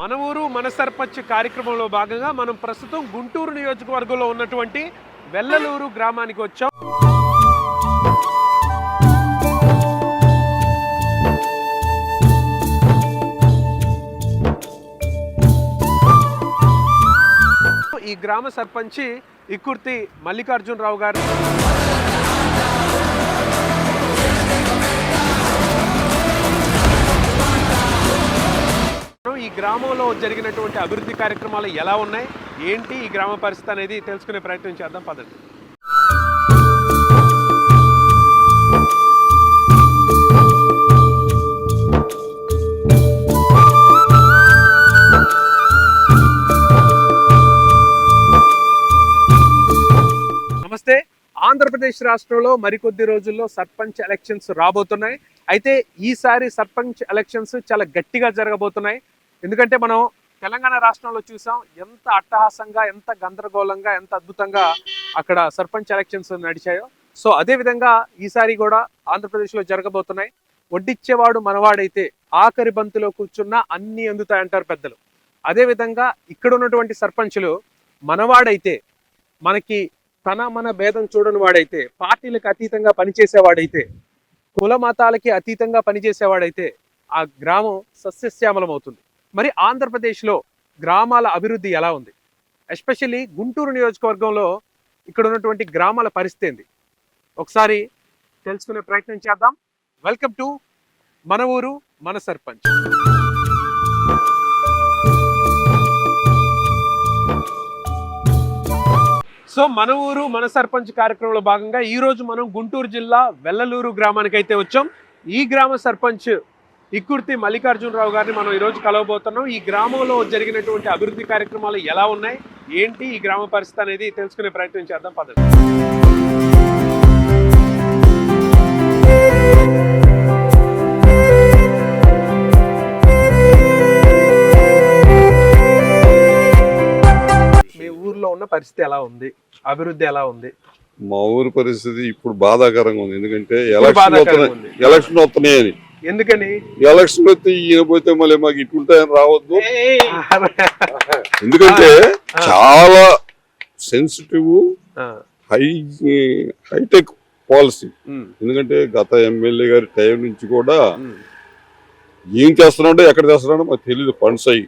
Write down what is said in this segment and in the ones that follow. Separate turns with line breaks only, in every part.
మన ఊరు మన సర్పంచ్ కార్యక్రమంలో భాగంగా మనం ప్రస్తుతం గుంటూరు నియోజకవర్గంలో ఉన్నటువంటి వెల్లలూరు గ్రామానికి వచ్చాం. ఈ గ్రామ సర్పంచి ఇక్కుర్తి మల్లికార్జునరావు గారు. ఈ గ్రామంలో జరిగినటువంటి అభివృద్ధి కార్యక్రమాలు ఎలా ఉన్నాయి, ఏంటి ఈ గ్రామ పరిస్థితి అనేది తెలుసుకునే ప్రయత్నం చేద్దాం, పదండి. నమస్తే. ఆంధ్రప్రదేశ్ రాష్ట్రంలో మరికొద్ది రోజుల్లో సర్పంచ్ ఎలక్షన్స్ రాబోతున్నాయి. అయితే ఈసారి సర్పంచ్ ఎలక్షన్స్ చాలా గట్టిగా జరగబోతున్నాయి. ఎందుకంటే మనం తెలంగాణ రాష్ట్రంలో చూసాం ఎంత అట్టహాసంగా, ఎంత గందరగోళంగా, ఎంత అద్భుతంగా అక్కడ సర్పంచ్ ఎలక్షన్స్ నడిచాయో. సో అదే విధంగా ఈసారి కూడా ఆంధ్రప్రదేశ్లో జరగబోతున్నాయి. వడ్డిచ్చేవాడు మనవాడైతే ఆఖరి బంతిలో కూర్చున్నా అన్నీ అందుతాయంటారు పెద్దలు. అదేవిధంగా ఇక్కడ ఉన్నటువంటి సర్పంచులు మనవాడైతే, మనకి తన మన భేదం చూడని వాడైతే, పార్టీలకు అతీతంగా పనిచేసేవాడైతే, కుల మతాలకి అతీతంగా పనిచేసేవాడైతే ఆ గ్రామం సస్యశ్యామలం అవుతుంది. మరి ఆంధ్రప్రదేశ్లో గ్రామాల అభివృద్ధి ఎలా ఉంది, ఎస్పెషల్లీ గుంటూరు నియోజకవర్గంలో ఇక్కడ ఉన్నటువంటి గ్రామాల పరిస్థితి ఏంది, ఒకసారి తెలుసుకునే ప్రయత్నం చేద్దాం. వెల్కమ్ టు మన ఊరు మన సర్పంచ్. సో మన ఊరు మన సర్పంచ్ కార్యక్రమంలో భాగంగా ఈ రోజు మనం గుంటూరు జిల్లా వెల్లలూరు గ్రామానికి అయితే వచ్చాం. ఈ గ్రామ సర్పంచ్ ఇక్కుర్తి మల్లికార్జునరావు గారిని మనం ఈరోజు కలవబోతున్నాం. ఈ గ్రామంలో జరిగినటువంటి అభివృద్ధి కార్యక్రమాలు ఎలా ఉన్నాయి, ఏంటి ఈ గ్రామ పరిస్థితి అనేది తెలుసుకునే ప్రయత్నం చేద్దాం, పదండి. మీ ఊర్లో ఉన్న పరిస్థితి ఎలా ఉంది, అభివృద్ధి ఎలా ఉంది?
మా ఊరి పరిస్థితి ఇప్పుడు బాధాకరంగా ఉంది. ఎందుకంటే ఎలక్షన్ వస్తున్నాయని.
ఎందుకని?
ఎలక్షన్ వస్తే ఈయన పోతే మళ్ళీ మాకు ఇటుంటాయని రావద్దు. ఎందుకంటే చాలా సెన్సిటివ్ హైటెక్ పాలసీ. ఎందుకంటే గత ఎమ్మెల్యే గారి టైం నుంచి కూడా ఏం చేస్తున్నాడో ఎక్కడ చేస్తున్నాడో మాకు తెలియదు. ఫండ్స్ అయ్యి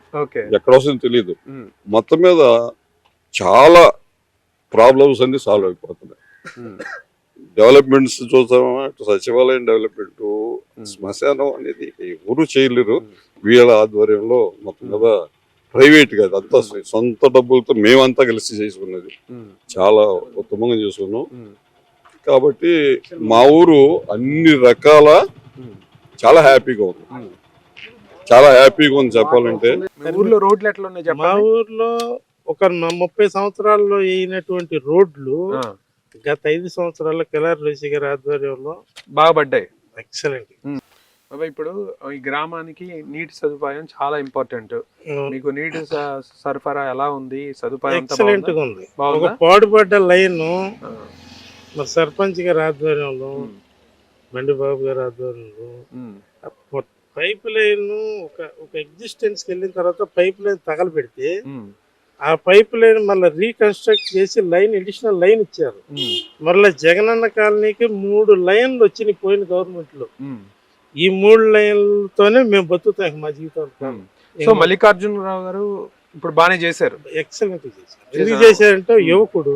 ఎక్కడ వస్తుందో తెలియదు. మొత్తం మీద చాలా ప్రాబ్లమ్స్ అన్ని సాల్వ్ అయిపోతున్నాయి. డెవలప్మెంట్స్ చూస్తామా, సచివాలయం డెవలప్మెంట్, శ్మశానం అనేది ఎవరు చేయలేరు. వీళ్ళ ఆధ్వర్యంలో మొత్తం మీద ప్రైవేట్ కాదు, అంతా సొంత డబ్బులతో మేమంతా కలిసి చేసుకున్నది. చాలా ఉత్తమంగా చేసుకున్నాం. కాబట్టి మా ఊరు అన్ని రకాల చాలా హ్యాపీగా ఉంది. చాలా హ్యాపీగా ఉంది చెప్పాలంటే.
ఊర్లో రోడ్లు ఎట్లా ఉన్నాయి?
మా ఊర్లో ఒక 30 సంవత్సరాల్లో అయినటువంటి రోడ్లు గత 5 సంవత్సరాల్లో కిలారి రుషి గారి ఆధ్వర్యంలో
బాగుపడ్డాయి.
ఎక్సలెంట్.
ఇప్పుడు ఈ గ్రామానికి నీటి సదుపాయం చాలా ఇంపార్టెంట్. మీకు నీటి సరఫరా ఎలా ఉంది? సదుపాయం
ఎక్సలెంట్ గా ఉంది. ఒక పాడుపడ్డ లైన్ మరి సర్పంచ్ గారి ఆధ్వర్యంలో, బండిబాబు గారి ఆధ్వర్యంలో పైప్ లైన్ ఒక ఎగ్జిస్టెన్స్ వెళ్ళిన తర్వాత పైప్ లైన్ తగలబెడితే ఆ పైప్ లైన్ మళ్ళీ రీకన్స్ట్రక్ట్ చేసి అడిషనల్ లైన్ ఇచ్చారు. మళ్ళీ జగనన్న కాలనీకి 3 లైన్లు వచ్చినాయి పోయిన గవర్నమెంట్ లో. ఈ 3 లైన్లతోనే మేము బతుకుతాం మా జీవితంలో.
సో మల్లికార్జునరావు గారు ఇప్పుడు బాగానే చేశారు.
ఎక్సలెంట్ చేశారు. ఎందుకు చేశారంటే యువకుడు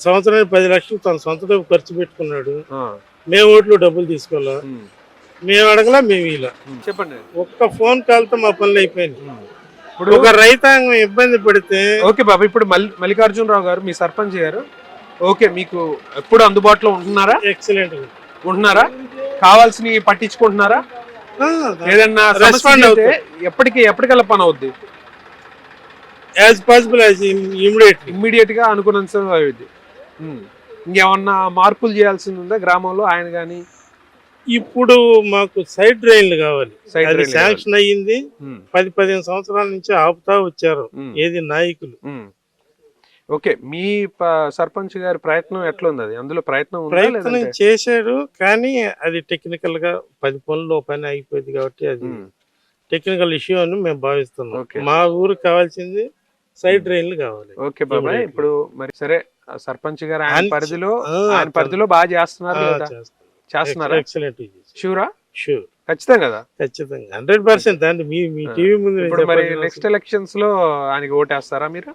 సంవత్సరానికి 10 లక్షలు తన సొంత డబ్బు ఖర్చు పెట్టుకున్నాడు. మేము ఓట్లు డబ్బులు తీసుకోవాలా, మేము అడగలా, మేము ఇలా.
చెప్పండి.
ఒక్క ఫోన్ కాల్ తో మా పనులు అయిపోయింది. ఇప్పుడు ఒక రైతాంగం ఇబ్బంది పడితే
ఓకే బాబు, ఇప్పుడు మల్లికార్జునరావు గారు మీ సర్పంచ్ గారు ఓకే, మీకు ఎప్పుడు అందుబాటులో ఉంటున్నారా?
ఎక్సలెంట్
ఉంటున్నారా? కావాల్సినవి పట్టించుకుంటున్నారా? ఏదన్నా రెస్పాండ్ అవుతే ఎప్పటికల్లా పని అవుద్ది?
యాజ్ పాసిబుల్ యాజ్
ఇమ్మీడియట్ గా అనుకున్నంత అవుద్ది. ఇంకేమన్నా మార్పులు చేయాల్సింది ఉందా గ్రామంలో ఆయన గాని?
ఇప్పుడు మాకు సైడ్ డ్రైన్లు కావాలి. అది శాంక్షన్ అయ్యింది. 10-15 సంవత్సరాల నుంచి ఆపుతా వచ్చారు ఏది నాయకులు.
ఓకే, మీ సర్పంచ్ గారి ప్రయత్నం ఎట్లా ఉంది? అది అందులో ప్రయత్నం ఉందా
ప్రయత్నం
లేదంటే?
చేశాడు, కానీ అది టెక్నికల్ గా 10 పనులు ఓ పని అయిపోయింది కాబట్టి అది టెక్నికల్ ఇష్యూ అని మేము భావిస్తున్నాం.
Okay.
మా ఊరికి కావాల్సింది సైడ్ డ్రైన్లు కావాలి.
ఓకే బాబాయ్, ఇప్పుడు మరి సరే సర్పంచ్ గారు ఆయన
ఆయన
పరిధిలో బాగా చేస్తున్నారు లేదా? చేస్తున్నారా?
ఎక్సలెంట్.
షూరా?
షూర్,
ఖచ్చితంగా కదా,
ఖచ్చితంగా 100%. అండి మీ టీవీ ముందు
ఇప్పుడు మరి నెక్స్ట్ ఎలక్షన్స్ లో ఆయనకి ఓటేస్తారా మీరు?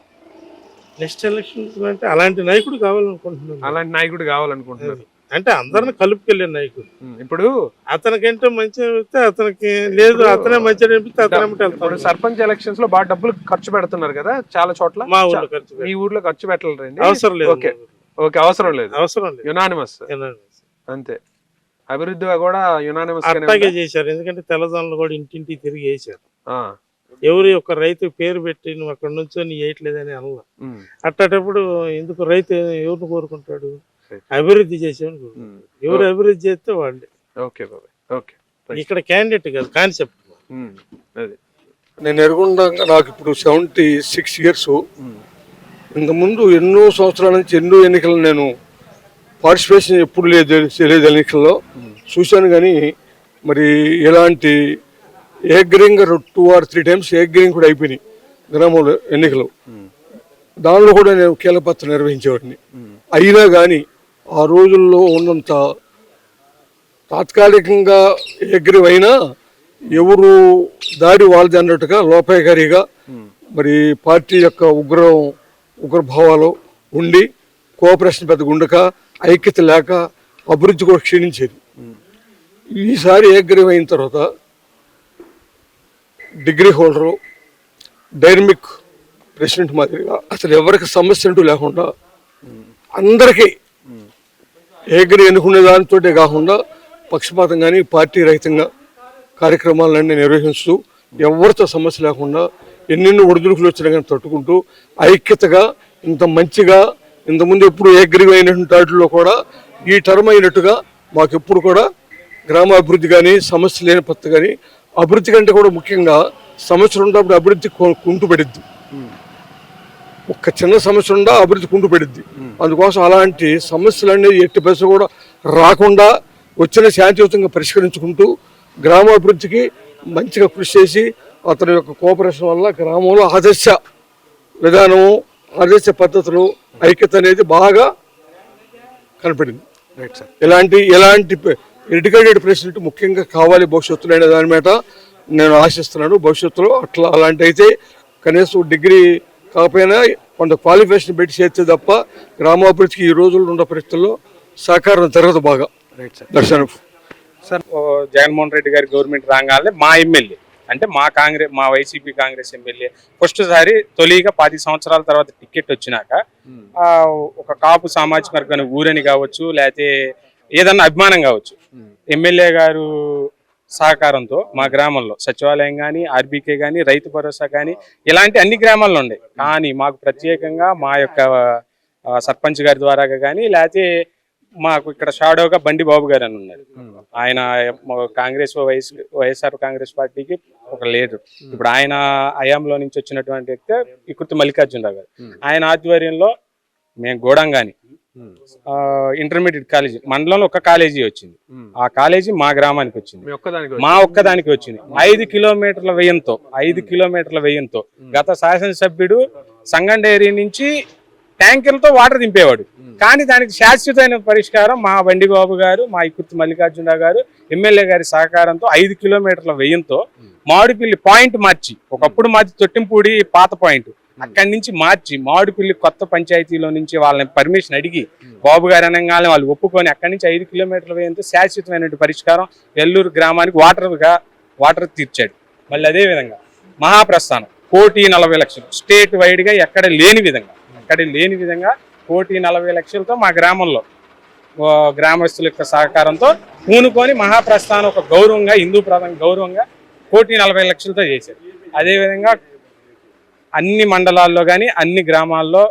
నెక్స్ట్ ఎలక్షన్స్ అంటే అలాంటి నాయకుడు కావాలనుకుంటున్నాను.
అలాంటి నాయకుడు కావాలనుకుంటున్నారు
అంటే అందరిని కలుపుకెళ్ళే నాయకుడు.
ఇప్పుడు
అతనికంటే మంచి అనిపిస్తే అతనికి, లేదు అతనే మంచిగా అనిపిస్తే అతనే
ఇప్పుడు సర్పంచ్ ఎలక్షన్స్ లో బాగా డబ్బులు ఖర్చు పెడుతున్నారు కదా చాలా చోట్ల.
మా ఊర్లో ఖర్చు
మీ ఊర్లో ఖర్చు పెట్టలేరండి?
అవసరం లేదు.
ఓకే ఓకే, అవసరం లేదు,
అవసరం లేదు,
యునానిమస్ అంతే. అభివృద్ధి కూడా యునానిమస్
అట్లాగే చేశారు. ఎందుకంటే తెల్లదొనలు కూడా ఇంటింటికి తిరిగి వేశారు. ఎవరి ఒక రైతు పేరు పెట్టి నువ్వు అక్కడ నుంచో నీ వేయట్లేదని అనలా. అట్టేటప్పుడు ఎందుకు రైతు ఎవరిని కోరుకుంటాడు? అభివృద్ధి చేసేవాడు కోరుకుంటాడు. ఎవరు అభివృద్ధి చేస్తే వాళ్ళే.
ఓకే బాబాయ్, ఓకే.
ఇక్కడ క్యాండిడేట్ కాదు, కాన్సెప్ట్.
నేను ఎరుగుండగా నాకు ఇప్పుడు 76 ఇయర్స్. ఇంతకుముందు ఎన్నో సంవత్సరాల నుంచి ఎన్నో ఎన్నికలు నేను పార్టిసిపేషన్ ఎప్పుడు లేదు ఎన్నికల్లో చూశాను. కానీ మరి ఎలాంటి ఏగ్రింగ్ 2 or 3 times ఏగ్రింగ్ కూడా అయిపోయినాయి గ్రామంలో ఎన్నికలు. దానిలో కూడా నేను కీలకపాత్ర నిర్వహించేవాడిని. అయినా కానీ ఆ రోజుల్లో ఉన్నంత తాత్కాలికంగా ఏగ్రివ్ అయినా ఎవరు దారి వాళ్ళది అన్నట్టుగా లోపాయకారిగా మరి పార్టీ యొక్క ఉగ్రభావాలు ఉండి కోఆపరేషన్ పెద్దగా ఉండక, ఐక్యత లేక అభివృద్ధి కూడా క్షీణించేది. ఈసారి ఏగ్రివ్ అయిన తర్వాత డిగ్రీ హోల్డరు, డైనమిక్ ప్రెసిడెంట్ మాదిరిగా అసలు ఎవరికి సమస్య అంటూ లేకుండా అందరికీ ఏగ్రి ఎన్నుకునే దానితో కాకుండా పక్షపాతం కానీ పార్టీ రహితంగా కార్యక్రమాలన్నీ నిర్వహిస్తూ ఎవరితో సమస్య లేకుండా ఎన్నెన్నో ఒడిదుడుకులు వచ్చినా కానీ తట్టుకుంటూ ఐక్యతగా ఇంత మంచిగా ఇంతకుముందు ఎప్పుడు ఏగ్రి అయినటువంటి వాటిలో కూడా ఈ టర్మ్ అయినట్టుగా మాకు ఎప్పుడు కూడా గ్రామాభివృద్ధి కానీ సమస్య లేని పద్ధతి కానీ, అభివృద్ధి కంటే కూడా ముఖ్యంగా సమస్యలు ఉన్నప్పుడు అభివృద్ధి కుంటుపడిద్ది. ఒక్క చిన్న సమస్య ఉండా అభివృద్ధి కుంటుపడిద్ది. అందుకోసం అలాంటి సమస్యలన్నీ ఎట్టి పరిస్థితులు కూడా రాకుండా వచ్చిన శాంతియుతంగా పరిష్కరించుకుంటూ గ్రామాభివృద్ధికి మంచిగా కృషి చేసి అతని యొక్క కోఆపరేషన్ వల్ల గ్రామంలో ఆదర్శ విధానము, ఆదర్శ పద్ధతులు, ఐక్యత అనేది బాగా కనపడింది. ఎలాంటి ఎడ్యుకేటెడ్ ప్రెసిడెంట్ ముఖ్యంగా కావాలి భవిష్యత్తులో అనే దాని మీద నేను ఆశిస్తున్నాను. భవిష్యత్తులో అలాంటి అయితే కనీసం డిగ్రీ కాకపోయినా కొంత క్వాలిఫికేషన్ పెట్టి చేస్తే తప్ప గ్రామాభివృద్ధికి ఈ రోజుల్లో ఉన్న పరిస్థితుల్లో సహకారం జరగదు బాగా. దర్శనం
సార్, జగన్మోహన్ రెడ్డి గారి గవర్నమెంట్ రాగానే మా ఎమ్మెల్యే అంటే మా వైసీపీ కాంగ్రెస్ ఎమ్మెల్యే ఫస్ట్ సారి తొలిగా 10 సంవత్సరాల తర్వాత టికెట్ వచ్చినాక ఒక కాపు సామాజిక వర్గాన్ని ఊరని కావచ్చు, లేకపోతే ఏదన్నా అభిమానం కావచ్చు, ఎమ్మెల్యే గారు సహకారంతో మా గ్రామంలో సచివాలయం కానీ, ఆర్బీకే కానీ, రైతు భరోసా కానీ ఇలాంటి అన్ని గ్రామాల్లో ఉండే. కానీ మాకు ప్రత్యేకంగా మా యొక్క సర్పంచ్ గారి ద్వారా కానీ, లేకపోతే మాకు ఇక్కడ షాడోగా బండి బాబు గారు అని ఉన్నారు. ఆయన వైఎస్ఆర్ కాంగ్రెస్ పార్టీకి ఒక లీడర్. ఇప్పుడు ఆయన హయాంలో నుంచి వచ్చినటువంటి వ్యక్తి ఇకుర్తి మల్లికార్జునరావు గారు. ఆయన ఆధ్వర్యంలో మేము గోడంగాని ఇంటర్మీడియట్ కాలేజీ మండలంలో ఒక కాలేజీ వచ్చింది. ఆ కాలేజీ మా గ్రామానికి వచ్చింది, మా ఒక్కదానికి వచ్చింది. 5 కిలోమీటర్ల వ్యయంతో గత శాసనసభ్యుడు సంగం డైరీ నుంచి ట్యాంకర్లతో వాటర్ దింపేవాడు. కానీ దానికి శాశ్వతమైన పరిష్కారం మా బండి బాబు గారు, మా ఇకుర్తి మల్లికార్జునరావు గారు ఎమ్మెల్యే గారి సహకారంతో 5 కిలోమీటర్ల వ్యయంతో మామిడిపిల్లి పాయింట్ మార్చి, ఒకప్పుడు మాది తొట్టింపూడి పాత పాయింట్, అక్కడి నుంచి మార్చి మామిడిపిల్లి కొత్త పంచాయతీలో నుంచి వాళ్ళని పర్మిషన్ అడిగి బాబు గారు అనగానే వాళ్ళు ఒప్పుకొని అక్కడి నుంచి 5 కిలోమీటర్ల వ్యయంతో శాశ్వతమైన పరిష్కారం ఎల్లూరు గ్రామానికి వాటర్ తీర్చాడు. మళ్ళీ అదే విధంగా మహాప్రస్థానం 1,40,00,000 స్టేట్ వైడ్ గా ఎక్కడ లేని విధంగా 1,40,00,000తో మా గ్రామంలో గ్రామస్తుల యొక్క సహకారంతో పూనుకొని మహాప్రస్థానం ఒక గౌరవంగా, హిందూ ప్రధాన గౌరవంగా 1,40,00,000తో చేశారు. అదేవిధంగా అన్ని మండలాల్లో కానీ, అన్ని గ్రామాల్లో,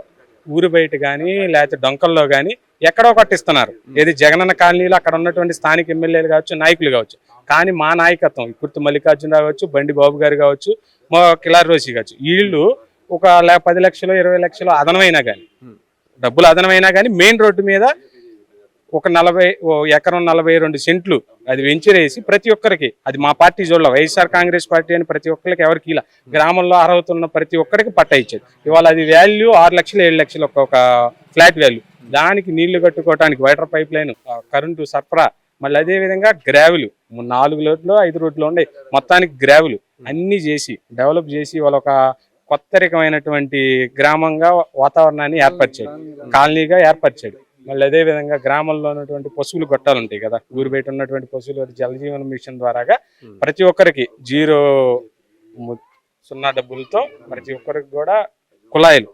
ఊరు బయట కానీ, లేకపోతే డొంకల్లో కానీ ఎక్కడో కట్టిస్తున్నారు. ఏది జగనన్న కాలనీలో అక్కడ ఉన్నటువంటి స్థానిక ఎమ్మెల్యేలు కావచ్చు, నాయకులు కావచ్చు. కానీ మా నాయకత్వం ఇకుర్తి మల్లికార్జునరావు కావచ్చు, బండి బాబు గారు కావచ్చు, మా కిలార్ రోసి కావచ్చు, వీళ్ళు ఒక 10 లక్షలు 20 లక్షలు అదనమైనా కానీ, డబ్బులు అదనమైనా కానీ మెయిన్ రోడ్డు మీద ఒక ఎకరం 42 సెంట్లు అది వెంచరేసి ప్రతి ఒక్కరికి, అది మా పార్టీ జోళ్ళ వైఎస్ఆర్ కాంగ్రెస్ పార్టీ అని ప్రతి ఒక్కరికి ఎవరికి ఇలా గ్రామంలో అర్హత ఉన్న ప్రతి ఒక్కరికి పట్టా ఇచ్చేది. ఇవాళ అది వాల్యూ 6 లక్షలు 7 లక్షలు ఒక ఫ్లాట్ వాల్యూ. దానికి నీళ్లు కట్టుకోవడానికి వాటర్ పైప్ లైన్, కరెంటు సరఫరా, మళ్ళీ అదే విధంగా గ్రావెలు 4 రోడ్లు 5 రోడ్లు ఉన్నాయి, మొత్తానికి గ్రావెలు అన్ని చేసి డెవలప్ చేసి వాళ్ళ ఒక కొత్త రకమైనటువంటి గ్రామంగా వాతావరణాన్ని ఏర్పరిచాడు, కాలనీగా ఏర్పరిచాడు. మళ్ళీ అదే విధంగా గ్రామంలో ఉన్నటువంటి పశువులు గొట్టాలు ఉంటాయి కదా, ఊరు బయట ఉన్నటువంటి పశువులు జలజీవన మిషన్ ద్వారాగా ప్రతి ఒక్కరికి 0 డబ్బులతో ప్రతి ఒక్కరికి కూడా కుళాయిలు,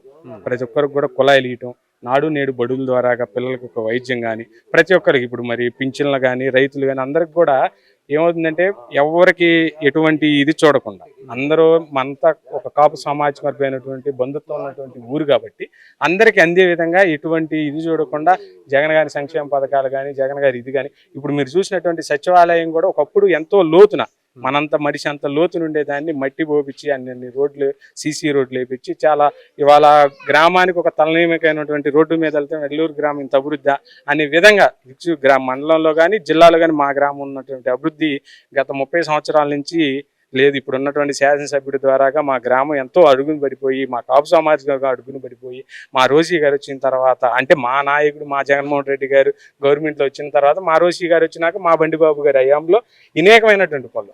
ప్రతి ఒక్కరికి కూడా కుళాయిలు ఇవ్వటం, నాడు నేడు బడుల ద్వారాగా పిల్లలకు ఒక వైద్యం కానీ ప్రతి ఒక్కరికి, ఇప్పుడు మరి పింఛన్లు కానీ రైతులు కానీ అందరికి కూడా ఏమవుతుందంటే ఎవరికి ఎటువంటి ఇది చూడకుండా అందరూ మనతా ఒక కాపు సామాజిక వర్గమైనటువంటి బంధుత్వం ఉన్నటువంటి ఊరు కాబట్టి అందరికీ అందే విధంగా ఎటువంటి ఇది చూడకుండా జగన్ గారి సంక్షేమ పథకాలు కానీ జగన్ గారి ఇది కానీ, ఇప్పుడు మీరు చూసినటువంటి సచివాలయం కూడా ఒకప్పుడు ఎంతో లోతున మనంత మడిసి అంత లోతున ఉండేదాన్ని మట్టి పోపించి అన్ని రోడ్లు సీసీ రోడ్లు వేపించి చాలా ఇవాళ గ్రామానికి ఒక తలనీయమైనటువంటి రోడ్డు మీద వెళ్తే నెల్లూరు గ్రామం ఇంత అభివృద్ధి అనే విధంగా మండలంలో కానీ జిల్లాలో కానీ మా గ్రామం ఉన్నటువంటి అభివృద్ధి గత 30 సంవత్సరాల నుంచి లేదు. ఇప్పుడు ఉన్నటువంటి శాసనసభ్యుడి ద్వారాగా మా గ్రామం ఎంతో అడుగును పడిపోయి, మా కాపు సామాజికంగా అడుగును పడిపోయి, మా రోషి గారు వచ్చిన తర్వాత, అంటే మా నాయకుడు మా జగన్మోహన్ రెడ్డి గారు గవర్నమెంట్లో వచ్చిన తర్వాత మా రోషి గారు వచ్చినాక మా బండిబాబు గారి హయాంలో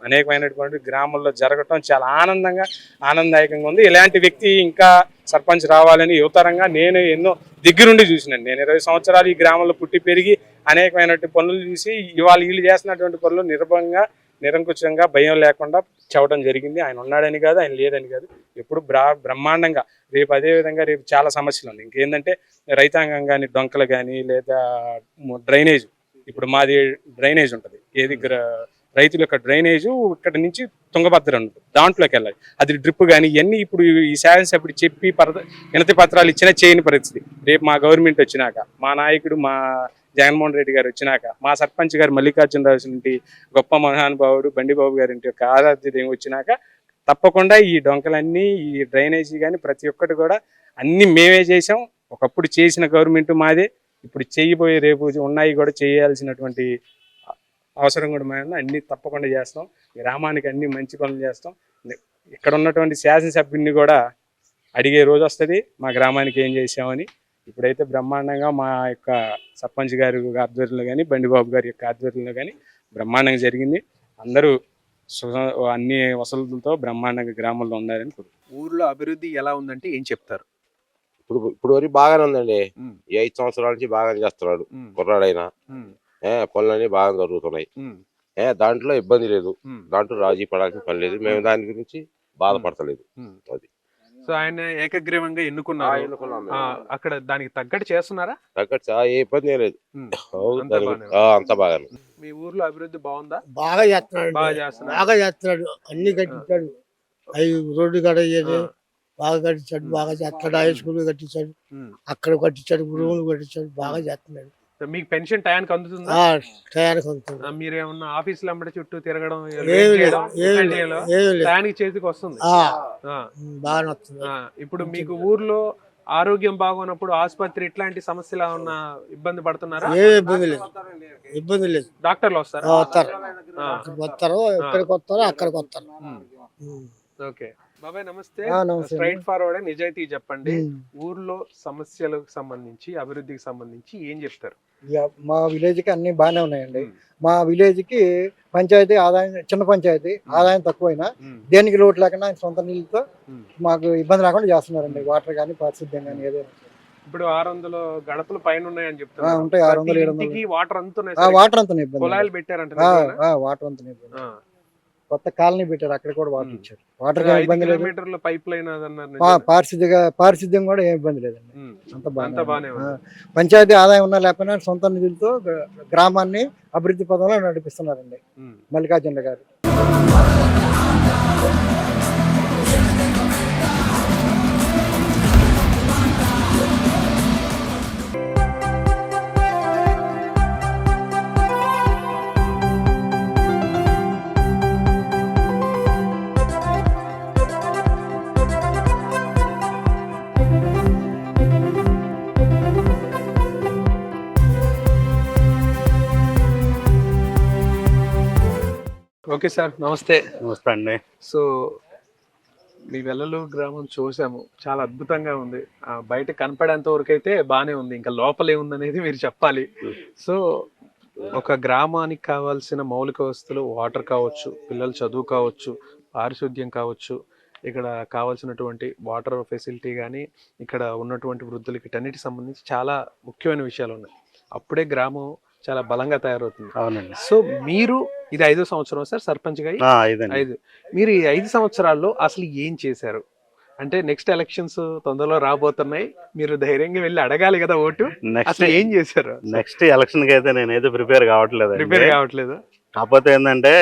అనేకమైనటువంటి గ్రామంలో జరగటం చాలా ఆనందదాయకంగా ఉంది. ఇలాంటి వ్యక్తి ఇంకా సర్పంచ్ రావాలని యువతరంగా నేను ఎన్నో దగ్గరుండి చూసినాను. నేను 20 సంవత్సరాలు ఈ గ్రామంలో పుట్టి పెరిగి అనేకమైనటువంటి పనులు చూసి ఇవాళ వీళ్ళు చేస్తున్నటువంటి పనులు నిరంకుశంగా భయం లేకుండా చెప్పడం జరిగింది. ఆయన ఉన్నాడని కాదు, ఆయన లేదని కాదు, ఎప్పుడు బ్రహ్మాండంగా. రేపు అదే విధంగా రేపు చాలా సమస్యలు ఉన్నాయి. ఇంకేంటంటే రైతాంగం కానీ, డొంకలు కానీ, లేదా డ్రైనేజ్. ఇప్పుడు మాది డ్రైనేజ్ ఉంటుంది, ఏది రైతుల యొక్క డ్రైనేజు ఇక్కడ నుంచి తుంగభద్ర ఉంటుంది, దాంట్లోకి వెళ్ళాలి. అది డ్రిప్ కానీ ఇవన్నీ ఇప్పుడు ఈ శాసనసభ్యుడు చెప్పి వినతి పత్రాలు ఇచ్చినా చేయని పరిస్థితి. రేపు మా గవర్నమెంట్ వచ్చినాక, మా నాయకుడు మా జగన్మోహన్ రెడ్డి గారు వచ్చినాక, మా సర్పంచ్ గారు మల్లికార్జునరావు ఇంటి గొప్ప మహానుభావుడు బండిబాబు గారి ఇంటి యొక్క ఆరాధ్యత వచ్చినాక తప్పకుండా ఈ డొంకలన్నీ, ఈ డ్రైనేజీ కానీ ప్రతి ఒక్కటి కూడా అన్ని మేమే చేసాం. ఒకప్పుడు చేసిన గవర్నమెంట్ మాదే, ఇప్పుడు చేయబోయే రేపు ఉన్నాయి కూడా చేయాల్సినటువంటి అవసరం కూడా మేము అన్ని తప్పకుండా చేస్తాం. గ్రామానికి అన్ని మంచి పనులు చేస్తాం. ఇక్కడ ఉన్నటువంటి శాసనసభ్యుడిని కూడా అడిగే రోజు వస్తుంది మా గ్రామానికి ఏం చేసామని. ఇప్పుడైతే బ్రహ్మాండంగా మా యొక్క సర్పంచ్ గారి ఆధ్వర్యంలో కానీ, బండిబాబు గారి యొక్క ఆధ్వర్యంలో కానీ బ్రహ్మాండంగా జరిగింది. అందరూ అన్ని వసతులతో బ్రహ్మాండంగా గ్రామంలో ఉన్నారని కోరుకుంటున్నాను.
ఊర్లో అభివృద్ధి ఎలా ఉందంటే ఏం చెప్తారు?
ఇప్పుడు వరకు బాగానే ఉందండి. ఈ 5 సంవత్సరాల నుంచి బాగానే చేస్తున్నాడు కుర్రాడైనా. పనులన్నీ బాగా జరుగుతున్నాయి. దాంట్లో ఇబ్బంది లేదు, దాంట్లో రాజీ పడాల్సిన పని లేదు. మేము దాని గురించి బాధపడతలేదు. అది
సో ఆయన ఏకగ్రీవంగా ఎన్నుకున్నారు, అక్కడ దానికి తగ్గట్టు చేస్తున్నారా?
తగ్గట్టు ఏ ఇబ్బంది లేదు, అంత బాగానే.
మీ ఊర్లో అభివృద్ధి బాగుందా?
బాగా చేస్తున్నాడు, బాగా చేస్తున్నాడు. అన్ని కట్టించాడు, అవి రోడ్డు కట్టేది బాగా కట్టించాడు, బాగా చేస్తాడు. హై స్కూల్ కట్టించాడు, అక్కడ కట్టించాడు, రూములు కట్టించాడు, బాగా చేస్తున్నాడు.
మీకు పెన్షన్ టయానికి అందుతుందా?
టయానికి అందుతుంది.
మీరు ఏమన్నా ఆఫీసులు అమ్మడి చుట్టూ తిరగడం
టయానికి
టయానికి చేతికి వస్తుంది,
బాగానే వస్తుంది.
ఇప్పుడు మీకు ఊర్లో ఆరోగ్యం బాగున్నప్పుడు ఆసుపత్రి ఇట్లాంటి సమస్యలు ఏమన్నా ఇబ్బంది పడుతున్నారా?
ఏ ఇబ్బంది లేదు, ఇబ్బంది లేదు.
డాక్టర్లు వస్తారా?
వస్తారు, ఎక్కడికి వస్తారో అక్కడికి వస్తారు.
ఓకే బాబాయ్ నమస్తే. స్ట్రైట్ ఫార్వర్డ్ నిజాయితీ చెప్పండి, ఊర్లో సమస్యలకు సంబంధించి అభివృద్ధికి సంబంధించి ఏం చెప్తారు?
మా విలేజ్ కి అన్ని బాగానే ఉన్నాయండి. మా విలేజ్ కి పంచాయతీ ఆదాయం, చిన్న పంచాయతీ ఆదాయం తక్కువైనా దేనికి లోటు లేకుండా సొంత నీళ్ళతో మాకు ఇబ్బంది రాకుండా చేస్తున్నారండి. వాటర్ కానీ పారిశుద్ధ్యం కానీ ఏదైనా.
ఇప్పుడు 600 గడపలు పైన ఉన్నాయని చెప్తున్నారు.
ఉంటాయి 600 700
వాటర్ అంతున్నాయి.
వాటర్ అంతా ఇబ్బంది,
కుళాయిలు పెట్టారంట.
వాటర్ అంతా ఇబ్బంది. కొత్త కాలనీ పెట్టారు, అక్కడ కూడా వాటర్ ఇచ్చారు. వాటర్ ఇబ్బంది లేదు.
పైప్ లైన్
పారిశుద్ధ్యం కూడా ఏం ఇబ్బంది లేదండి, అంత బాగానే. పంచాయతీ ఆదాయం ఉన్నా లేకపోయినా సొంత నిధులతో గ్రామాన్ని అభివృద్ధి పదంలో నడిపిస్తున్నారండి మల్లికార్జున గారు.
ఓకే సార్, నమస్తే.
నమస్తే అండి.
సో మీ వెల్లలూరు గ్రామం చూసాము, చాలా అద్భుతంగా ఉంది. బయట కనపడేంత వరకు అయితే బాగానే ఉంది, ఇంకా లోపల ఏముందనేది మీరు చెప్పాలి. సో ఒక గ్రామానికి కావాల్సిన మౌలిక వసతులు, వాటర్ కావచ్చు, పిల్లల చదువు కావచ్చు, పారిశుద్ధ్యం కావచ్చు, ఇక్కడ కావాల్సినటువంటి వాటర్ ఫెసిలిటీ కానీ, ఇక్కడ ఉన్నటువంటి వృద్ధులకి వీటన్నిటికి సంబంధించి చాలా ముఖ్యమైన విషయాలు ఉన్నాయి. అప్పుడే గ్రామం చాలా బలంగా తయారవుతుంది.
అవునండి.
సో మీరు ఇది 5వ సంవత్సరం సార్ సర్పంచ్గా? 5. మీరు ఈ 5 సంవత్సరాల్లో అసలు ఏం చేశారు? అంటే నెక్స్ట్ ఎలక్షన్స్ తొందరలో రాబోతున్నాయి, మీరు ధైర్యంగా వెళ్ళి అడగాలి కదా ఓటు. అసలు ఏం చేశారు?
నెక్స్ట్ ఎలక్షన్ కి అయితే నేనైతే ప్రిపేర్ కావట్లేదు. కాకపోతే ఏంటంటే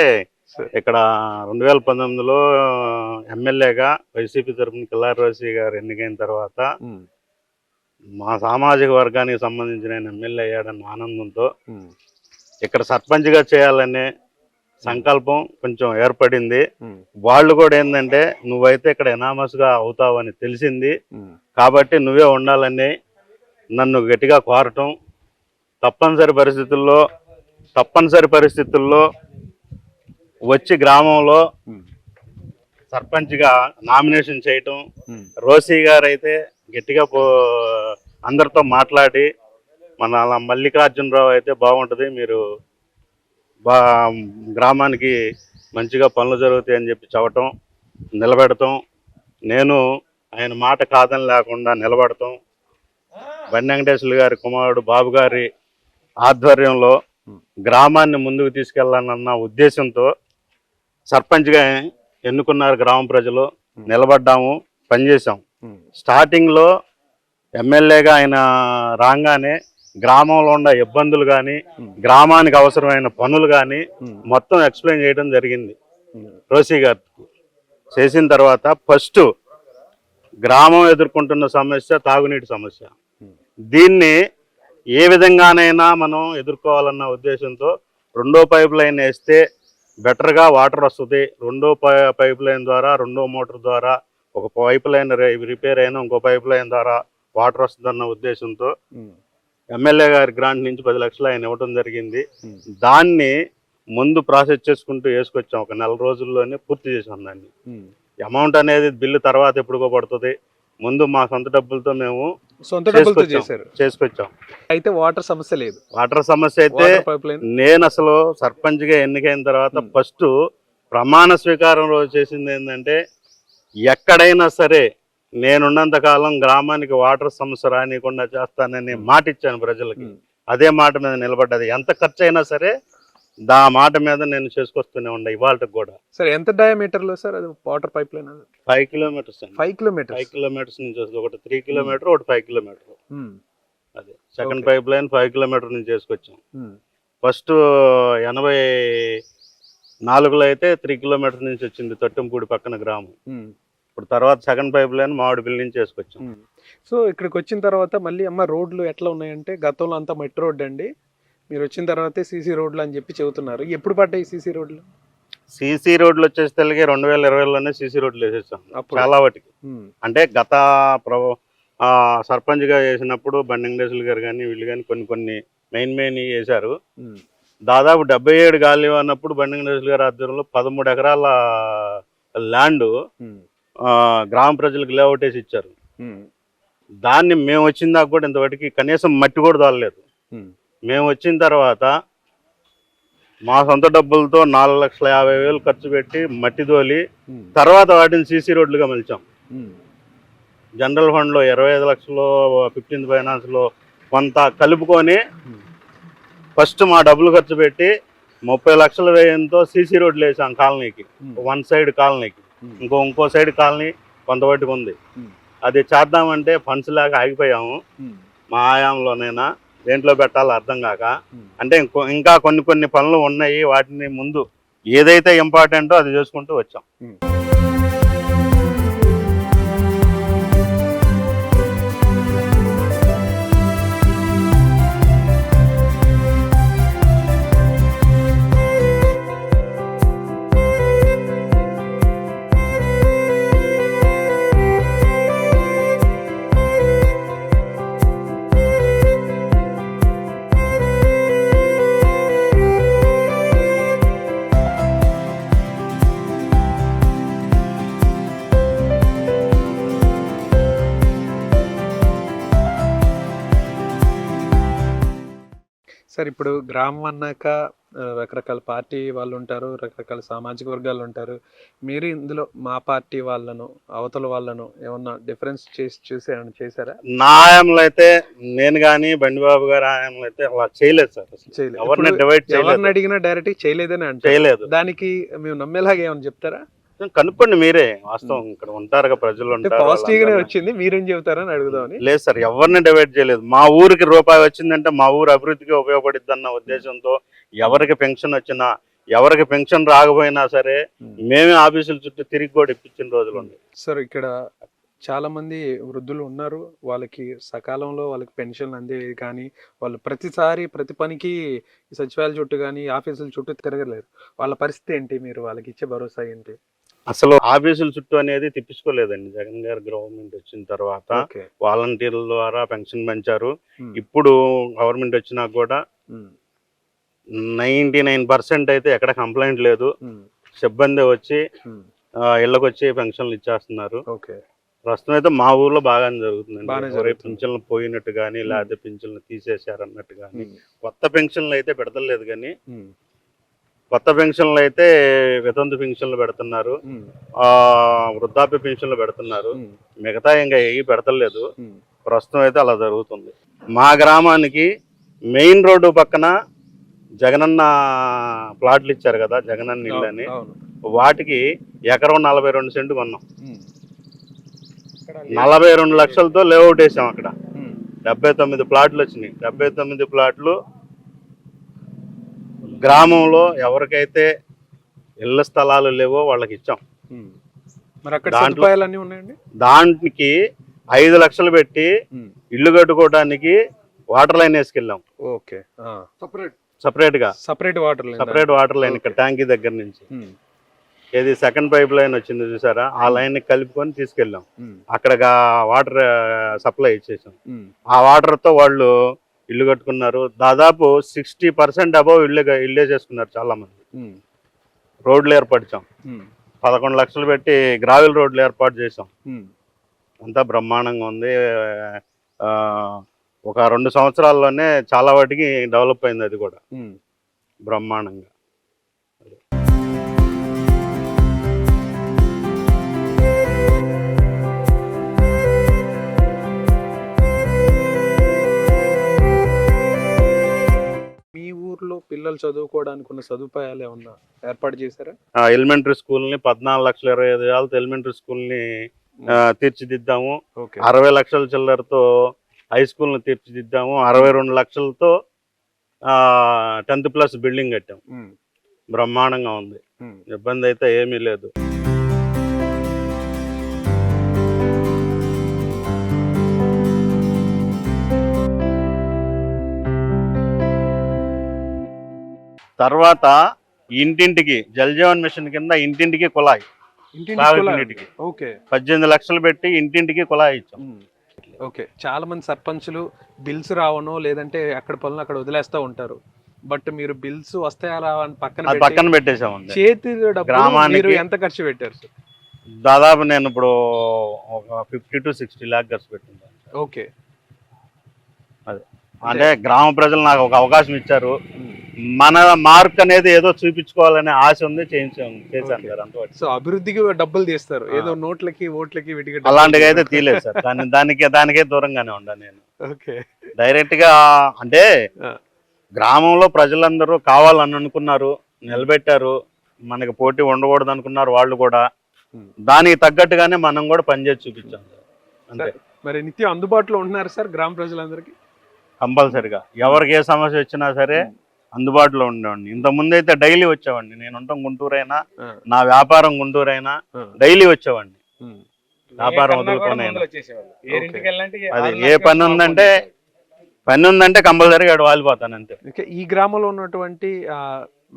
ఇక్కడ 2019లో ఎమ్మెల్యేగా వైసీపీ తరఫున కిల్లారి రోసి గారు ఎన్నికైన తర్వాత మా సామాజిక వర్గానికి సంబంధించిన ఆయన ఎమ్మెల్యే అయ్యాడన్న ఆనందంతో ఇక్కడ సర్పంచ్గా చేయాలనే సంకల్పం కొంచెం ఏర్పడింది. వాళ్ళు కూడా ఏంటంటే నువ్వైతే ఇక్కడ ఎనామస్గా అవుతావు అని తెలిసింది కాబట్టి నువ్వే ఉండాలని నన్ను గట్టిగా కోరటం, తప్పనిసరి పరిస్థితుల్లో వచ్చి గ్రామంలో సర్పంచ్గా నామినేషన్ చేయటం. రోసీ గారు అయితే గట్టిగా అందరితో మాట్లాడి మన మల్లికార్జునరావు అయితే బాగుంటుంది, మీరు గ్రామానికి మంచిగా పనులు జరుగుతాయి అని చెప్పి చెప్పటం, నిలబెడతాం. నేను ఆయన మాట కాదని లేకుండా నిలబడతాం. బండి వెంకటేశ్వర గారి కుమారుడు బాబు గారి ఆధ్వర్యంలో గ్రామాన్ని ముందుకు తీసుకెళ్లాలన్న ఉద్దేశంతో సర్పంచ్గా ఎన్నుకున్నారు గ్రామ ప్రజలు. నిలబడ్డాము, పనిచేసాం. స్టార్టింగ్లో ఎమ్మెల్యేగా ఆయన రాగానే గ్రామంలో ఉన్న ఇబ్బందులు కానీ, గ్రామానికి అవసరమైన పనులు కానీ మొత్తం ఎక్స్ప్లెయిన్ చేయడం జరిగింది రోసీ గారికి. చేసిన తర్వాత ఫస్ట్ గ్రామం ఎదుర్కొంటున్న సమస్య తాగునీటి సమస్య. దీన్ని ఏ విధంగానైనా మనం ఎదుర్కోవాలన్న ఉద్దేశంతో 2వ పైప్ లైన్ వేస్తే బెటర్గా వాటర్ వస్తుంది. 2వ పైప్ లైన్ ద్వారా, 2వ మోటార్ ద్వారా, ఒక పైప్ లైన్ రిపేర్ అయినా ఇంకో పైప్ లైన్ ద్వారా వాటర్ వస్తుందన్న ఉద్దేశంతో ఎమ్మెల్యే గారి గ్రాంట్ నుంచి 10 లక్షలు ఆయన ఇవ్వడం జరిగింది. దాన్ని ముందు ప్రాసెస్ చేసుకుంటూ వేసుకొచ్చాం. ఒక 4 రోజుల్లోనే పూర్తి చేసాం దాన్ని. అమౌంట్ అనేది బిల్లు తర్వాత ఎప్పుడుకో పడుతుంది. ముందు మా సొంత డబ్బులతో మేము చేసుకొచ్చాం.
అయితే వాటర్ సమస్య లేదు.
వాటర్ సమస్య అయితే నేను అసలు సర్పంచ్గా ఎన్నికైన తర్వాత ఫస్ట్ ప్రమాణ స్వీకారం రోజు చేసింది ఏంటంటే, ఎక్కడైనా సరే నేనున్నంత కాలం గ్రామానికి వాటర్ సమస్య రానియకుండా చేస్తానని మాట ఇచ్చాను ప్రజలకి. అదే మాట మీద నిలబడ్డది. ఎంత ఖర్చు అయినా సరే దా మాట మీద నేను చేసుకొస్తూనే ఉండే ఇవాళకి కూడా.
సార్ ఎంత డయామీటర్ లో సార్ అది water pipe line?
5 kilometres.
5 kilometres.
5 kilometres నుంచి వస్తుంది. ఒకటి 3 కిలోమీటర్, ఒకటి 5 కిలోమీటర్. అదే సెకండ్ పైప్ లైన్ 5 కిలోమీటర్ నుంచి చేసుకొచ్చాం. ఫస్ట్ 84లో అయితే 3 కిలోమీటర్ నుంచి వచ్చింది తొట్టంపూడి పక్కన గ్రామం. ఇప్పుడు తర్వాత సెకండ్ పైప్ లైన్ మామిడిపల్లి నుంచి చేసుకొచ్చాం.
సో ఇక్కడికి వచ్చిన తర్వాత మళ్ళీ రోడ్లు ఎట్లా ఉన్నాయంటే, గతంలో అంతా మట్టి రోడ్డు అండి, మీరు వచ్చిన తర్వాతే సీసీ రోడ్లు అని చెప్పి చెబుతున్నారు. ఎప్పుడు పడ్డాయి సీసీ రోడ్లు?
సీసీ రోడ్లు వచ్చేసి 2020లోనే సీసీ రోడ్లు వేసేసాం చాలా వాటికి. అంటే గత సర్పంచ్గా చేసినప్పుడు బండి వెంకటేశ్వర గారు కానీ వీళ్ళు కానీ కొన్ని మెయిన్ వేశారు. దాదాపు 77 గాలి అన్నప్పుడు బండి వెంకటేశ్వర గారి ఆధ్వర్యంలో 13 ఎకరాల ల్యాండ్ గ్రామ ప్రజలకు లేఅవుట్ వేసి ఇచ్చారు. దాన్ని మేము వచ్చిన దాకా కూడా ఇంతవరకు కనీసం మట్టి కూడా తోలలేదు. మేము వచ్చిన తర్వాత మా సొంత డబ్బులతో 4,50,000 ఖర్చు పెట్టి మట్టి తోలి తర్వాత వాటిని సీసీ రోడ్లుగా మలిచాం. జనరల్ ఫండ్లో 25 లక్షలు, 15th ఫైనాన్స్లో కొంత కలుపుకొని ఫస్ట్ మా డబ్బులు ఖర్చు పెట్టి 30 లక్షల వ్యయంతో సీసీ రోడ్లు వేసాం కాలనీకి. 1 సైడ్ కాలనీకి, ఇంకో సైడ్ కాలనీ కొంతవరకు ఉంది. అది చేద్దామంటే ఫండ్స్ లేక ఆగిపోయాము. మా ఆయాంలోనైనా దేంట్లో పెట్టాలో అర్థం కాక, అంటే ఇంకా కొన్ని పనులు ఉన్నాయి. వాటిని ముందు ఏదైతే ఇంపార్టెంటో అది చేసుకుంటూ వచ్చాం.
సార్ ఇప్పుడు గ్రామం అన్నాక రకరకాల పార్టీ వాళ్ళు ఉంటారు, రకరకాల సామాజిక వర్గాలు ఉంటారు. మీరు ఇందులో మా పార్టీ వాళ్ళను, అవతల వాళ్ళను ఏమన్నా డిఫరెన్స్ చూసి ఏమన్నా చేశారా?
నా ఆయంలో అయితే నేను కానీ బండిబాబు గారి ఆయంలో అయితే అలా చేయలేదు సార్.
చేయలేదు.
ఎవరిని
ఇప్పుడు
డివైడ్
ఎవరిని
చేయలేదు,
అడిగినా డైరెక్ట్ చేయలేదని అంటే
చేయలేదు.
దానికి మేము నమ్మేలాగా ఏమన్నా చెప్తారా?
కనుక్కోండి మీరే, వాస్తవం ఇక్కడ ఉంటారుగా ప్రజలు ఉంటారు.
పాజిటివ్ గానే
వాళ్ళందరినీ.
వచ్చింది, మీరేం చెబుతారని అడుగుదామని.
లేదు సార్, ఎవరిని డివైడ్ చేయలేదు. మా ఊరికి రూపాయి వచ్చిందంటే మా ఊరు అభివృద్ధికి ఉపయోగపడిద్ది అన్న ఉద్దేశంతో ఎవరికి పెన్షన్ వచ్చినా, ఎవరికి పెన్షన్ రాకపోయినా సరే మేమే ఆఫీసుల చుట్టూ తిరిగి కూడా ఇప్పించిన రోజులు ఉన్నాయి.
సార్ ఇక్కడ చాలా మంది వృద్ధులు ఉన్నారు, వాళ్ళకి సకాలంలో వాళ్ళకి పెన్షన్ అందేవి కానీ వాళ్ళు ప్రతిసారి ప్రతి పనికి సచివాలయ చుట్టూ కానీ ఆఫీసుల చుట్టూ తిరగలేరు. వాళ్ళ పరిస్థితి ఏంటి? మీరు వాళ్ళకి ఇచ్చే భరోసా ఏంటి?
అసలు ఆఫీసుల చుట్టూ అనేది తిప్పించుకోలేదండి. జగన్ గారు గవర్నమెంట్ వచ్చిన తర్వాత
ఓకే.
వాలంటీర్ల ద్వారా పెన్షన్ పెంచారు. ఇప్పుడు గవర్నమెంట్ వచ్చినా కూడా 99% అయితే ఎక్కడ కంప్లైంట్ లేదు. సిబ్బంది వచ్చి ఇళ్ళకి వచ్చి పెన్షన్లు ఇచ్చేస్తున్నారు.
ఓకే.
ప్రస్తుతం అయితే మా ఊర్లో బాగానే
బాగానే
జరుగుతుందండి.
జరుగుతుంది.
పెన్షన్లు పోయినట్టు కానీ లేకపోతే పెన్షన్లు తీసేశారు అన్నట్టు కానీ, కొత్త పెన్షన్లు అయితే పెడతలేదు. కానీ కొత్త పెన్షన్లు అయితే వితంతు పెన్షన్లు పెడుతున్నారు, వృద్ధాప్య పెన్షన్లు పెడుతున్నారు. మిగతా ఇంకా ఏవి పెడతలేదు. ప్రస్తుతం అయితే అలా జరుగుతుంది. మా గ్రామానికి మెయిన్ రోడ్డు పక్కన జగనన్న ప్లాట్లు ఇచ్చారు కదా, జగనన్న ఇల్లు అని, వాటికి ఎకరం 42 సెంటు కొన్నాం. 42 లక్షలతో లేఅవుట్ వేసాం. అక్కడ 79 ప్లాట్లు వచ్చినాయి. 79 ప్లాట్లు గ్రామంలో ఎవరికైతే ఇళ్ల స్థలాలు లేవో వాళ్ళకి ఇచ్చాం.
మరి అక్కడ సదుపాయాలన్నీ ఉన్నాయండి.
దానికి 5 లక్షలు పెట్టి ఇల్లు కట్టుకోవడానికి వాటర్ లైన్ వేసుకెళ్ళాం.
ఓకే.
సపరేట్ గా
సపరేట్
వాటర్ లైన్ ఇక్కడ ట్యాంకీ దగ్గర నుంచి ఏది సెకండ్ పైప్ లైన్ వచ్చింది చూసారా, ఆ లైన్ కలుపుకొని తీసుకెళ్ళాం. అక్కడ వాటర్ సప్లై ఇచ్చేసాం. ఆ వాటర్ తో వాళ్ళు ఇల్లు కట్టుకున్నారు. దాదాపు 60% అబౌవ్ ఇల్లే చేసుకున్నారు చాలా మంది. రోడ్లు ఏర్పరిచాం. 11 లక్షలు పెట్టి గ్రావెల్ రోడ్లు ఏర్పాటు చేసాం. అంతా బ్రహ్మాండంగా ఉంది. ఒక 2 సంవత్సరాల్లోనే చాలా వాటికి డెవలప్ అయింది. అది కూడా బ్రహ్మాండంగా.
మీ ఊర్లో పిల్లలు చదువుకోవడానికి ఉన్న సదుపాయాలు ఏమన్నా ఏర్పాటు చేశారా?
ఎలిమెంటరీ స్కూల్ని 14,25,000 ఎలిమెంటరీ స్కూల్ని తీర్చిదిద్దాము.
ఓకే.
60 లక్షల చిల్లరతో హై స్కూల్ని తీర్చిదిద్దాము. 62 లక్షలతో 10th ప్లస్ బిల్డింగ్ కట్టాం. బ్రహ్మాండంగా ఉంది. ఇబ్బంది అయితే ఏమీ లేదు. తర్వాత ఇంటింటికి జల్ జీవన్ మిషన్ కింద ఇంటింటికి కుళాయి, తాగునీటికి 18 లక్షలు పెట్టి ఇంటింటికి కుళాయి ఇచ్చాం.
ఓకే. చాలా మంది సర్పంచులు బిల్స్ రావనో లేదంటే అక్కడ పనులు అక్కడ వదిలేస్తూ ఉంటారు. బట్ మీరు బిల్స్ వస్తాయా రావా అని
పక్కన పెట్టేసామండి.
చేతి గ్రామానికి ఎంత ఖర్చు పెట్టారు సార్?
దాదాపు నేను ఇప్పుడు ఒక 50 to 60 lakh ఖర్చు పెట్టింటాను.
ఓకే.
అదే అంటే గ్రామ ప్రజలు నాకు ఒక అవకాశం ఇచ్చారు. మన మార్క్ అనేది ఏదో చూపించుకోవాలనే ఆశ ఉంది, చేశాను సార్. అంతవరకు.
సో అభివృద్ధికి డబ్బులు తీస్తారు, ఏదో నోట్లకి ఓట్లకి వీటికి
అలాంటివి అయితే తీయలేదు సార్. దానికే దూరంగానే ఉండా నేను.
ఓకే.
డైరెక్ట్ గా అంటే గ్రామంలో ప్రజలందరూ కావాలని అనుకున్నారు, నిలబెట్టారు. మనకి పోటీ ఉండకూడదు అనుకున్నారు వాళ్ళు కూడా. దానికి తగ్గట్టుగానే మనం కూడా పనిచేసి చూపించాం అంతే.
మరి నిత్యం అందుబాటులో ఉంటున్నారు సార్ గ్రామ ప్రజలందరికీ?
కంపల్సరిగా ఎవరికి ఏ సమస్య వచ్చినా సరే అందుబాటులో ఉండేవాడిని. ఇంతకుముందు అయితే డైలీ వచ్చేవాడిని. నేను ఉంటాం గుంటూరు అయినా, నా వ్యాపారం గుంటూరు అయినా డైలీ వచ్చేవాడిని. వ్యాపారం వదులుకోనైనా అది ఏ పని ఉందంటే కంపల్సరీగా అక్కడ వాలిపోతాను అంతే.
ఈ గ్రామంలో ఉన్నటువంటి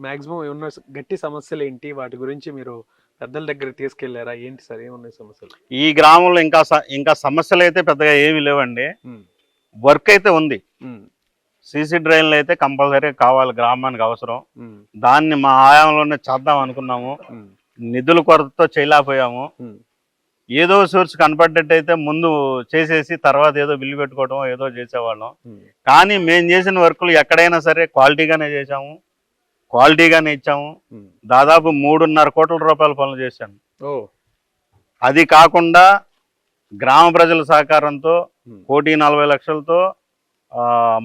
మాక్సిమం ఏమన్నా గట్టి సమస్యలు ఏంటి, వాటి గురించి మీరు పెద్దల దగ్గర తీసుకెళ్లారా? ఏంటి సార్ ఏమున్నాయి సమస్యలు?
ఈ గ్రామంలో ఇంకా సమస్యలు అయితే పెద్దగా ఏమీ లేవండి. వర్క్ అయితే ఉంది. సీసీ డ్రైన్లు అయితే కంపల్సరీ కావాలి, గ్రామానికి అవసరం. దాన్ని మా ఆయాంలోనే చేద్దాం అనుకున్నాము. నిధుల కొరతతో చేయలేకపోయాము. ఏదో సోర్స్ కనపడ్డట్టయితే ముందు చేసేసి తర్వాత ఏదో బిల్లు పెట్టుకోవడం ఏదో చేసేవాళ్ళం. కానీ మేము చేసిన వర్కులు ఎక్కడైనా సరే క్వాలిటీగానే చేసాము, క్వాలిటీగానే ఇచ్చాము. దాదాపు 3.5 కోట్ల రూపాయల పనులు చేశాను. అది కాకుండా గ్రామ ప్రజల సహకారంతో 1,40,00,000తో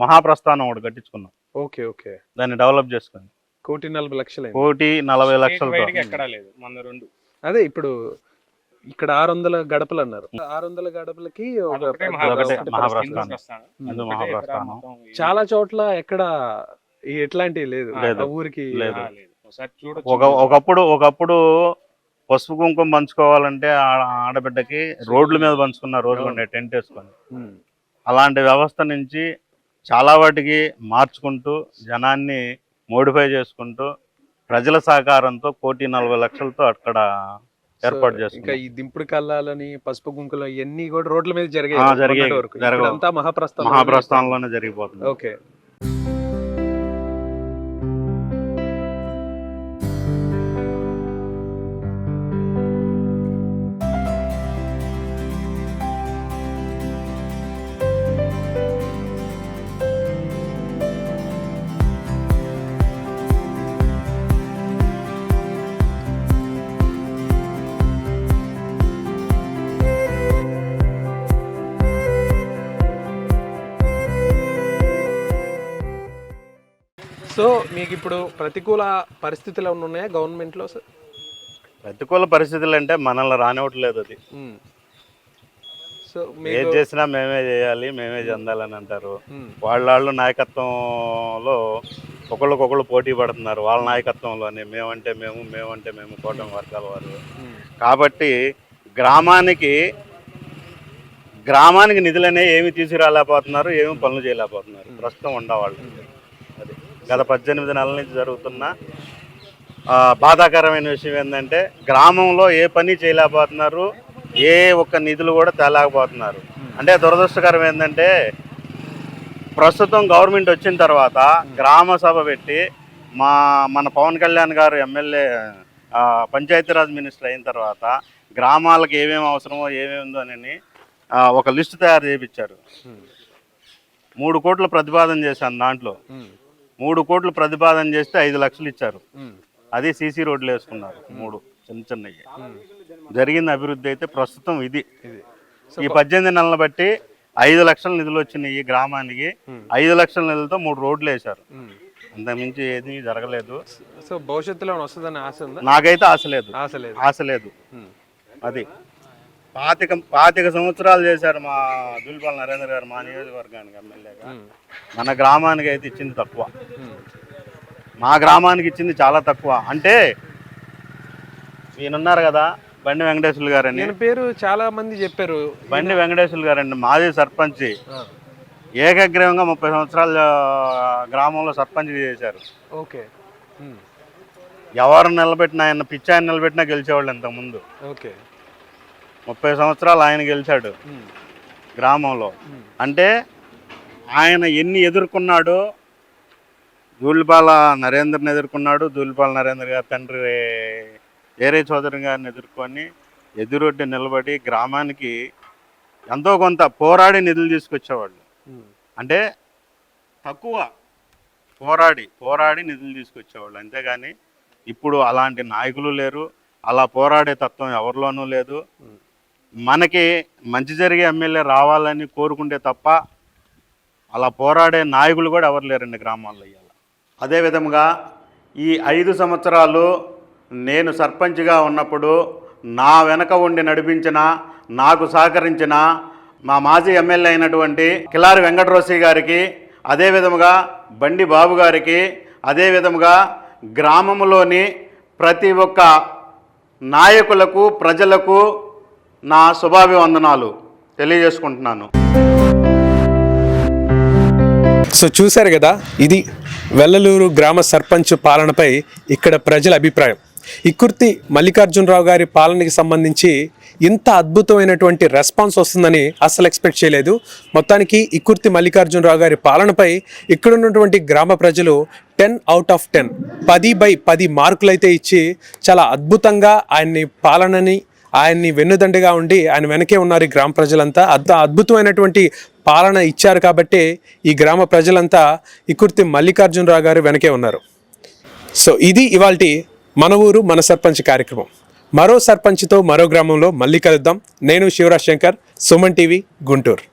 మహాప్రస్థానం ఒకటి కట్టించుకున్నాం.
ఓకే ఓకే,
దాన్ని డెవలప్ చేసుకుని
1,40,00,000.
1,40,00,000తో
ఎక్కడా లేదు మన 2.
అదే ఇప్పుడు ఇక్కడ 600 గడపలు అన్నారు. 600 గడపలకి
ఒకటే మహాప్రస్థానం.
చాలా చోట్ల ఎక్కడ ఎట్లాంటివి లేదు, ఆ ఊరికి
లేదు. ఒకప్పుడు పసుపు కుంకుమ పంచుకోవాలంటే ఆడబిడ్డకి రోడ్ల మీద పంచుకున్న రోజులు ఉండే, టెంట్ వేసుకొని. అలాంటి వ్యవస్థ నుంచి చాలా వాటికి మార్చుకుంటూ జనాన్ని మోడిఫై చేసుకుంటూ ప్రజల సహకారంతో 1,40,00,000తో అక్కడ ఏర్పాటు చేస్తాం.
ఇంకా ఈ దింపుడు కల్లాలని పసుపు కుంకులు ఇవన్నీ కూడా రోడ్ల మీద జరిగే
మహాప్రస్థానంలోనే జరిగిపోతుంది.
ఓకే. సో మీకు ఇప్పుడు ప్రతికూల పరిస్థితులు ఏమైనా ఉన్నాయా గవర్నమెంట్లో సార్?
ప్రతికూల పరిస్థితులు అంటే మనల్ని రానివ్వట్లేదు. అది
సో
ఏం చేసినా మేమే చేయాలి, మేమే చెందాలని అంటారు. వాళ్ళు నాయకత్వంలో ఒకళ్ళకొకళ్ళు పోటీ పడుతున్నారు. వాళ్ళ నాయకత్వంలోనే మేమంటే మేము కూటమి వర్గాల వారు. కాబట్టి గ్రామానికి నిధులనే ఏమి తీసుకురాలేకపోతున్నారు, ఏమి పనులు చేయలేకపోతున్నారు ప్రస్తుతం ఉండేవాళ్ళు. అది గత 18 నెలల నుంచి జరుగుతున్న బాధాకరమైన విషయం ఏంటంటే గ్రామంలో ఏ పని చేయలేకపోతున్నారు, ఏ ఒక్క నిధులు కూడా తేలేకపోతున్నారు. అంటే దురదృష్టకరం ఏంటంటే ప్రస్తుతం గవర్నమెంట్ వచ్చిన తర్వాత గ్రామ సభ పెట్టి మన పవన్ కళ్యాణ్ గారు ఎమ్మెల్యే పంచాయతీరాజ్ మినిస్టర్ అయిన తర్వాత గ్రామాలకు ఏమేమి అవసరమో ఏమేమిందో అని ఒక లిస్టు తయారు చేయించారు. 3 కోట్ల ప్రతిపాదన చేశాను. దాంట్లో 3 కోట్లు ప్రతిపాదన చేస్తే 5 లక్షలు ఇచ్చారు. అది సీసీ రోడ్లు వేసుకున్నారు 3 చిన్నవి. జరిగిన అభివృద్ధి అయితే ప్రస్తుతం ఇది. ఈ 18 నెలలు బట్టి 5 లక్షల నిధులు వచ్చినాయి. ఈ గ్రామానికి 5 లక్షల నిధులతో 3 రోడ్లు వేశారు. అంతకుమించి ఏది జరగలేదు.
సో భవిష్యత్తులో వస్తుందని ఆశ ఉందా?
నాకైతే ఆశ లేదు. అది 25 సంవత్సరాలు చేశారు మా దుల్లిపాల నరేంద్ర గారు మా నియోజకవర్గానికి ఎమ్మెల్యేగా. మన గ్రామానికి అయితే ఇచ్చింది తక్కువ. మా గ్రామానికి ఇచ్చింది చాలా తక్కువ. అంటే ఈయనున్నారు కదా బండి వెంకటేశ్వర్లు గారని,
నేను పేరు చాలా మంది చెప్పారు.
బండి వెంకటేశ్వర్లు గారండి మాజీ సర్పంచ్. ఏకగ్రీవంగా 30 సంవత్సరాలు గ్రామంలో సర్పంచ్ చేశారు.
ఓకే.
ఎవరు నిలబెట్టినా, ఆయన పిచ్చాయని నిలబెట్టినా గెలిచేవాళ్ళు ఇంతకుముందు.
ఓకే.
30 సంవత్సరాలు ఆయన గెలిచాడు గ్రామంలో. అంటే ఆయన ఎన్ని ఎదుర్కొన్నాడో, దూలిపాల నరేంద్రని ఎదుర్కొన్నాడు. దూలిపాల నరేంద్ర గారి తండ్రి ఏరే చౌదరి గారిని ఎదుర్కొని ఎదురొడ్డి నిలబడి గ్రామానికి ఎంతో కొంత పోరాడి నిధులు తీసుకొచ్చేవాళ్ళు. అంటే తక్కువ పోరాడి నిధులు తీసుకొచ్చేవాళ్ళు. అంతేగాని ఇప్పుడు అలాంటి నాయకులు లేరు, అలా పోరాడే తత్వం ఎవరిలోనూ లేదు. మనకి మంచి జరిగే ఎమ్మెల్యే రావాలని కోరుకుంటే తప్ప అలా పోరాడే నాయకులు కూడా ఎవరు లేరండి గ్రామాల్లో ఇవాళ. అదేవిధంగా ఈ 5 సంవత్సరాలు నేను సర్పంచ్గా ఉన్నప్పుడు నా వెనక ఉండి నడిపించిన, నాకు సహకరించిన మా మాజీ ఎమ్మెల్యే అయినటువంటి కిలారి వెంకటరోసి గారికి, అదేవిధంగా బండి బాబు గారికి, అదేవిధంగా గ్రామంలోని ప్రతి ఒక్క నాయకులకు, ప్రజలకు నా శుభాభివందనాలు తెలియజేసుకుంటున్నాను.
సో చూశారు కదా, ఇది వెల్లలూరు గ్రామ సర్పంచ్ పాలనపై ఇక్కడ ప్రజల అభిప్రాయం. ఇకుర్తి మల్లికార్జునరావు గారి పాలనకి సంబంధించి ఇంత అద్భుతమైనటువంటి రెస్పాన్స్ వస్తుందని అస్సలు ఎక్స్పెక్ట్ చేయలేదు. మొత్తానికి ఇకుర్తి మల్లికార్జునరావు గారి పాలనపై ఇక్కడ ఉన్నటువంటి గ్రామ ప్రజలు 10 out of 10 10/10 మార్కులు అయితే ఇచ్చి చాలా అద్భుతంగా ఆయన్ని పాలనని ఆయన్ని వెన్నుదండగా ఉండి ఆయన వెనకే ఉన్నారు ఈ గ్రామ ప్రజలంతా. అద్భుతమైనటువంటి పాలన ఇచ్చారు కాబట్టి ఈ గ్రామ ప్రజలంతా ఇకుర్తి మల్లికార్జునరావు గారు వెనకే ఉన్నారు. సో ఇది ఇవాల్టి మన ఊరు మన సర్పంచ్ కార్యక్రమం. మరో సర్పంచ్తో మరో గ్రామంలో మళ్ళీ కలుద్దాం. నేను శివరాజ్ శంకర్, సుమన్ టీవీ, గుంటూరు.